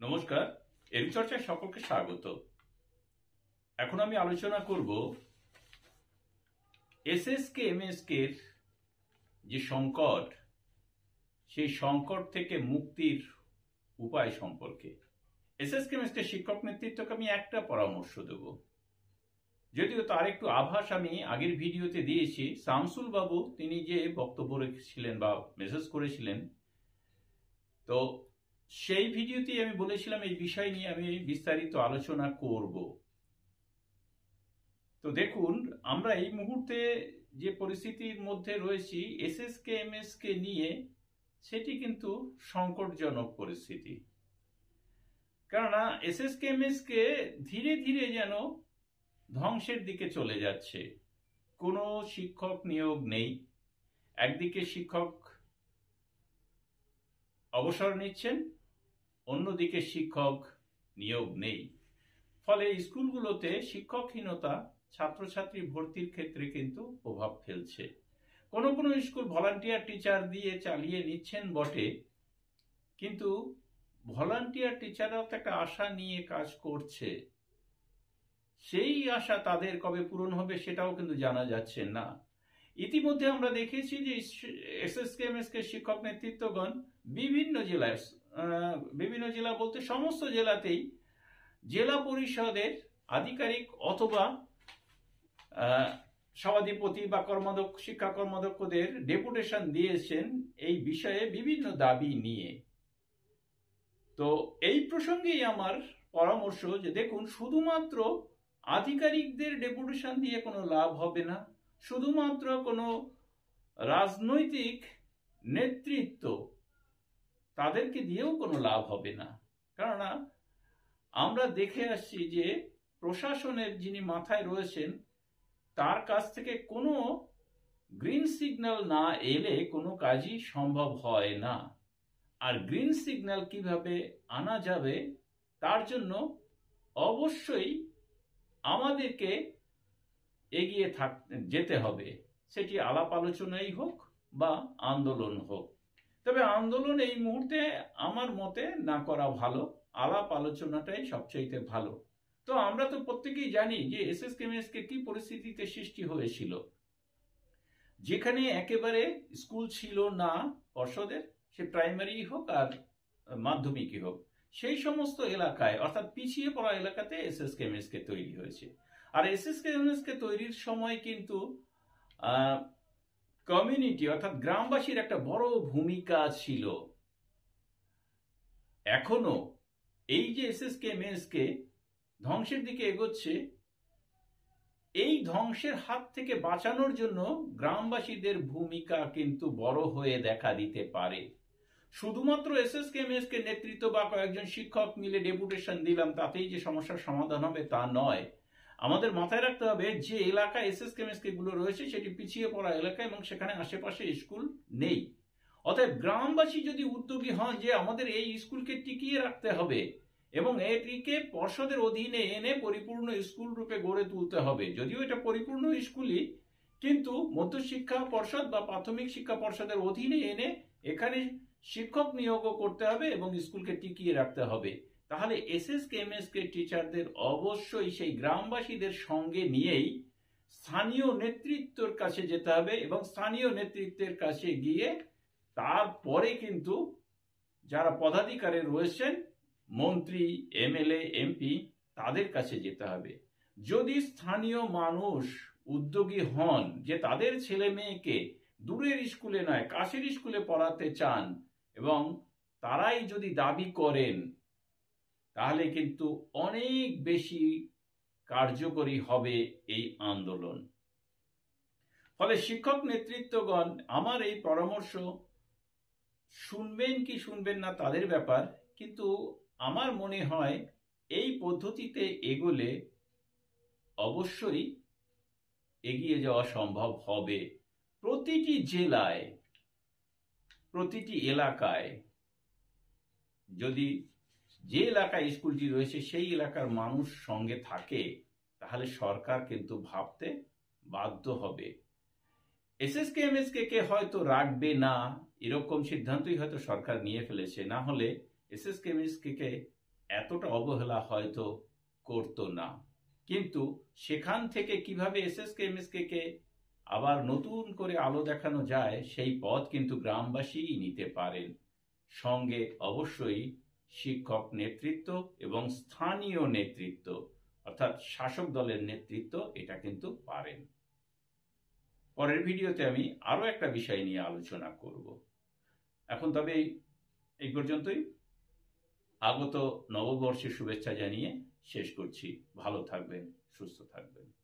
নমস্কার, এরিচর্চায় সকলকে স্বাগত। এখন আমি আলোচনা করব এসএসকে এমএসকে এর যে সংকট, সেই সংকট থেকে মুক্তির উপায় সম্পর্কে। এসএসকে এমএসকে শিক্ষক নেতৃত্বকে আমি একটা পরামর্শ দেব, যদিও তার একটু আভাস আমি আগের ভিডিওতে দিয়েছি। শামসুল বাবু তিনি যে বক্তব্য রেখেছিলেন বা মেসেজ করেছিলেন, তো সেই ভিডিওতেই আমি বলেছিলাম এই বিষয় নিয়ে আমি বিস্তারিত আলোচনা করব। তো দেখুন, আমরা এই মুহূর্তে যে পরিস্থিতির মধ্যে রয়েছি এসএসকে এমএসকে নিয়ে, সেটি কিন্তু সংকটজনক পরিস্থিতি। কেননা এসএসকে এমএসকে ধীরে ধীরে যেন ধ্বংসের দিকে চলে যাচ্ছে। কোনো শিক্ষক নিয়োগ নেই, একদিকে শিক্ষক অবসর নিচ্ছেন, অন্যদিকে শিক্ষক নিয়োগ নেই। ফলে স্কুলগুলোতে শিক্ষকহীনতা ছাত্রছাত্রী ভর্তির ক্ষেত্রে কিন্তু প্রভাব ফেলছে। কোনো কোনো স্কুল ভলান্টিয়ার টিচার দিয়ে চালিয়ে নিচ্ছেন বটে, কিন্তু ভলান্টিয়ার টিচাররাও তো একটা আশা নিয়ে কাজ করছে। সেই আশা তাদের কবে পূরণ হবে সেটাও কিন্তু জানা যাচ্ছে না। ইতিমধ্যে আমরা দেখেছি যে এসএসকে এমএসকে শিক্ষক নেতৃত্বগণ বিভিন্ন জেলায়, বিভিন্ন জেলা বলতে সমস্ত জেলাতেই জেলা পরিষদের আধিকারিক অথবা সভাধিপতি বা শিক্ষা কর্মাধ্যক্ষদের ডেপুটেশন দিয়েছেন এই বিষয়ে বিভিন্ন দাবি নিয়ে। তো এই প্রসঙ্গেই আমার পরামর্শ যে দেখুন, শুধুমাত্র আধিকারিকদের ডেপুটেশন দিয়ে কোনো লাভ হবে না, শুধুমাত্র কোনো রাজনৈতিক নেতৃত্ব তাদেরকে দিয়েও কোনো লাভ হবে না। কেননা আমরা দেখে আসছি যে প্রশাসনের যিনি মাথায় রয়েছেন তার কাছ থেকে কোনো গ্রিন সিগন্যাল না এলে কোনো কাজই সম্ভব হয় না। আর গ্রিন সিগন্যাল কিভাবে আনা যাবে তার জন্য অবশ্যই আমাদেরকে এগিয়ে যেতে হবে, সেটি আলাপ আলোচনাই হোক বা আন্দোলন হোক। তবে আন্দোলন এই মুহূর্তে আমার মতে না করা ভালো, আলাপ আলোচনাটাই সবচাইতে ভালো। তো আমরা তো প্রত্যেকেই জানি যে এসএসকে এমএসকে কি পরিস্থিতিতে সৃষ্টি হয়েছিল, যেখানে একেবারে স্কুল ছিল না পর্ষদের, সে প্রাইমারি হোক আর মাধ্যমিকই হোক, সেই সমস্ত এলাকায় অর্থাৎ পিছিয়ে পড়া এলাকাতে এসএসকে এমএসকে তৈরি হয়েছে। আর এসএসকে এমএসকে তৈরির সময় কিন্তু কমিউনিটি অর্থাৎ গ্রামবাসীর একটা বড় ভূমিকা ছিল। এখনো এই যে এসএসকে এমএসকে ধ্বংসের দিকে এগোচ্ছে, এই ধ্বংসের হাত থেকে বাঁচানোর জন্য গ্রামবাসীদের ভূমিকা কিন্তু বড় হয়ে দেখা দিতে পারে। শুধুমাত্র এসএসকে এমএসকে নেতৃত্ব বা কয়েকজন শিক্ষক মিলে ডেপুটেশন দিলাম তাতেই যে সমস্যার সমাধান হবে তা নয়। আমাদের মাথায় রাখতে হবে যে এলাকায় এসএসকে এমএসকে গুলো রয়েছে সেটি পিছিয়ে পড়া এলাকা এবং সেখানে আশেপাশে স্কুল নেই। অতএব গ্রামবাসী যদি উদ্যোগী হন যে আমাদের এই স্কুলকে টিকিয়ে রাখতে হবে এবং এটিকে পর্ষদের অধীনে এনে পরিপূর্ণ স্কুল রূপে গড়ে তুলতে হবে, যদিও এটা পরিপূর্ণ স্কুলই, কিন্তু মধ্যশিক্ষা পর্ষদ বা প্রাথমিক শিক্ষা পর্ষদের অধীনে এনে এখানে শিক্ষক নিয়োগও করতে হবে এবং স্কুলকে টিকিয়ে রাখতে হবে। তাহলে এসএসকে এমএসকে টিচারদের অবশ্যই সেই গ্রামবাসীদের সঙ্গে নিয়েই স্থানীয় নেতৃত্বের কাছে যেতে হবে এবং স্থানীয় নেতৃত্বের কাছে গিয়ে তারপরে কিন্তু যারা পদাধিকারে রয়েছেন, মন্ত্রী, এমএলএ, এমপি, তাদের কাছে যেতে হবে। যদি স্থানীয় মানুষ উদ্যোগী হন যে তাদের ছেলে মেয়েকে দূরের স্কুলে নয় কাছের স্কুলে পড়াতে চান এবং তারাই যদি দাবি করেন, তাহলে কিন্তু অনেক বেশি কার্যকরী হবে এই আন্দোলন। ফলে শিক্ষক নেতৃত্বগণ আমার এই পরামর্শ শুনবেন কি শুনবেন না তাদের ব্যাপার, কিন্তু আমার মনে হয় এই পদ্ধতিতে এগোলে অবশ্যই এগিয়ে যাওয়া সম্ভব হবে। প্রতিটি জেলায়, প্রতিটি এলাকায় যদি যে এলাকায় স্কুলটি রয়েছে সেই এলাকার মানুষ সঙ্গে থাকে, তাহলে সরকার কিন্তু ভাবতে বাধ্য হবে। এসএসকে এমএসকে কে হয়তো রাখবে না এরকম সিদ্ধান্তই হয়তো সরকার নিয়ে ফেলেছে, না হলে এসএসকে এমএসকে কে এতটা অবহেলা হয়তো করতো না। কিন্তু সেখান থেকে কিভাবে এসএসকে এমএসকে কে আবার নতুন করে আলো দেখানো যায় সেই পথ কিন্তু গ্রামবাসীই নিতে পারেন। সঙ্গে অবশ্যই শিক্ষক নেতৃত্ব এবং স্থানীয় নেতৃত্ব অর্থাৎ শাসক দলের নেতৃত্ব এটা কিন্তু পারেন। পরের ভিডিওতে আমি আরও একটা বিষয় নিয়ে আলোচনা করব। এখন তবে এই পর্যন্তই। আগত নববর্ষের শুভেচ্ছা জানিয়ে শেষ করছি। ভালো থাকবেন, সুস্থ থাকবেন।